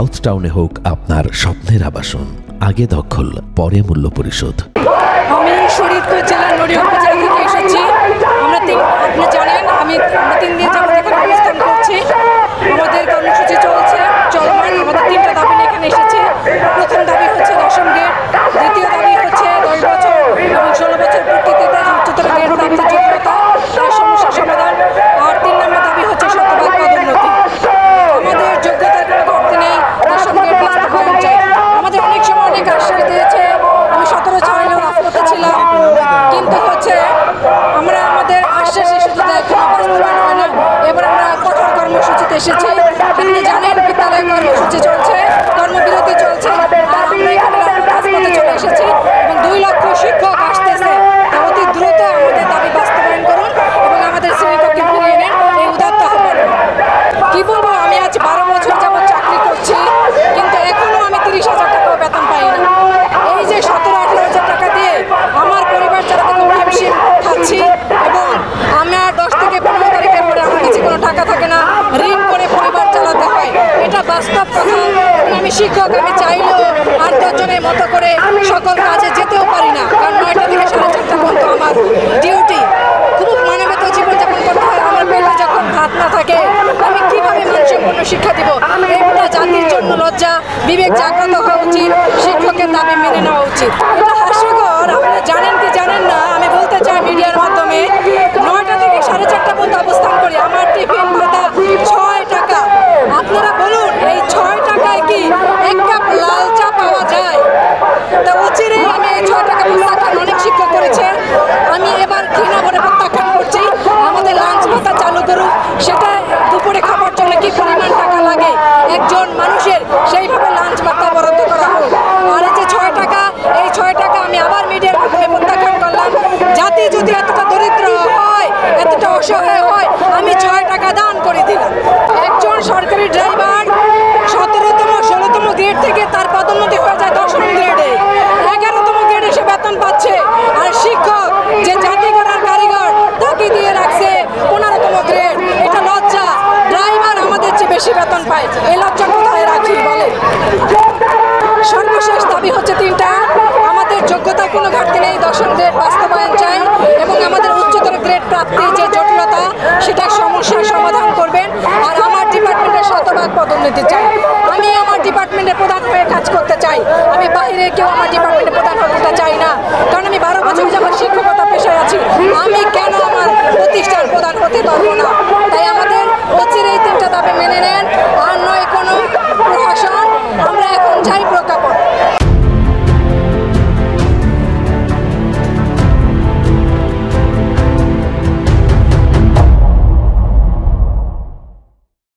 South টাউনে হোক আপনার স্বপ্নের আবাসন, আগে দখল পরে মূল্য পরিশোধ। আমি শরীয়তপুর জেলার নড়িয়া উপজেলা থেকে এসেছি। আপনি জানেন আমরা 3 দিন যাবত এখানে অবস্থান করছি। আমাদের কর্মসূচি চলমান। আমাদের 3টা দাবি নিয়ে এখানে এসেছি। প্রথম দাবি হচ্ছে দশম গ্রেড, দ্বিতীয় দাবি হচ্ছে 10 বছর এবং 16 বছর পূর্তিতে উচ্চতর গ্রেড প্রাপ্তির যোগ্যতা, তার সমস্যা সমাধান। আর 3 নম্বর দাবি হচ্ছে শতভাগ পদোন্নতি। আমাদের যোগ্যতার কোনো ঘাটতি নেই, দশম গ্রেড বাস্তবায়ন চাই। আমাদের অনেক সময় অনেক আশ্বাস দিয়েছে। আমি 17 রাজপথে ছিলাম, কিন্তু আমরা আমাদের আশ্বাসে শুধু কোনো বাস্তবায়ন হয় না। এবার আমরা কঠোর কর্মসূচিতে এসেছি। আপনি জানেন বিদ্যালয় কর্মসূচি চলছে, কর্মবিরতি চলছে, আর আমরা এখানে রাজপথে চলে এসেছি এবং 2 লক্ষ শিক্ষক আসতেছে। অতি দ্রুত আমাদের দাবি বাস্তবায়ন করুন এবং আমাদের শ্রেণীকক্ষে ফিরিয়ে নেন, এই উদাত্ত আহ্বান। কি বলবো, আমি আজ 12 বছর যাবত চাকরি করছি, কিন্তু এখনো আমি 30,000 টাকাও বেতন পাই না। এই যে 17-18,000 টাকা দিয়ে আমার পরিবার চালাতে খুব হিমশিম খাচ্ছি এবং আমার 10 থেকে 15 তারিখের পরে আমার কাছে কোনো টাকা থাকে না, ঋণ করে পরিবার চালাতে হয়। এটা বাস্তব কথা। আমি শিক্ষক, আমি চাইলেও 8-10 জনের মতো করে সকল কাজে যেতেও পারি না, কারণ 9টা থেকে 4:30 পর্যন্ত আমার ডিউটি। খুব মানবত জীবনযাপন করতে হয়। আমার পেটে যখন ভাত না থাকে আমি কিভাবে মানসম্পন্ন শিক্ষা দিব? এটা জাতির জন্য লজ্জা, বিবেক জাগ্রত হওয়া উচিত, শিক্ষকের দাবি মেনে নেওয়া উচিত। এটা হাস্যকর, আপনি জানেন কি জানেন না, আমি বলতে চাই মিডিয়ার মাধ্যমে, 9টা থেকে 4:30 পর্যন্ত অবস্থান করি। আমার টিফিন ভাতা 6 টাকা। আপনারা বলুন, এই 6 টাকায় কি 1 কাপ লাল চা পাওয়া যায়? তা অচিরেই আমি এই 6 টাকা প্রত্যাখ্যান অনেক শিক্ষক করেছে। আমি এবার ঘৃণা ভরে প্রত্যাখ্যান করছি। আমাদের লাঞ্চ ভাতা চালু করুক। সেটা দুপুরে খাবার জন্য কি পরিমাণ টাকা লাগে একজন মানুষের, সেইভাবে লাঞ্চ ভাতা বরাদ্দ করা হোক। আর এই যে 6 টাকা, এই 6 টাকা আমি আবার মিডিয়ার মাধ্যমে প্রত্যাখ্যান করলাম। জাতি যদি এতটা দরিদ্র হয়, এতটা অসহায় হয়, আমি 6 টাকা দান করে দিলাম। একজন সরকারি ড্রাইভার 17তম 16তম গ্রেড থেকে তার পদোন্নতি হয়ে যায় 10ম গ্রেডে, 11তম গ্রেডে সে বেতন পাচ্ছে। আর শিক্ষক, যে জাতি গড়ার কারিগর, তাকে দিয়ে রাখছে 15তম গ্রেড। এটা লজ্জা। ড্রাইভার আমাদের চেয়ে বেশি বেতন পায়, এই লজ্জা কোথায় রাখি বলে? সর্বশেষ দাবি হচ্ছে 3টা। আমাদের যোগ্যতার কোনো ঘাটতি নেই, দশম গ্রেড বাস্তবায়ন চাই এবং আমাদের উচ্চতর গ্রেড প্রাপ্তির যে জটিলতা, সেটা সমস্যার সমাধান করবেন। আর আমার ডিপার্টমেন্টের শতভাগ পদোন্নতি চাই। আমি আমার ডিপার্টমেন্টের প্রধান হয়ে কাজ করতে চাই। আমি বাইরে কেউ আমার ডিপার্টমেন্টের প্রধান হতে চাই না, কারণ আমি 12 বছর যাবত শিক্ষকতা পেশায় আছি। আমি কেন আমার প্রতিষ্ঠা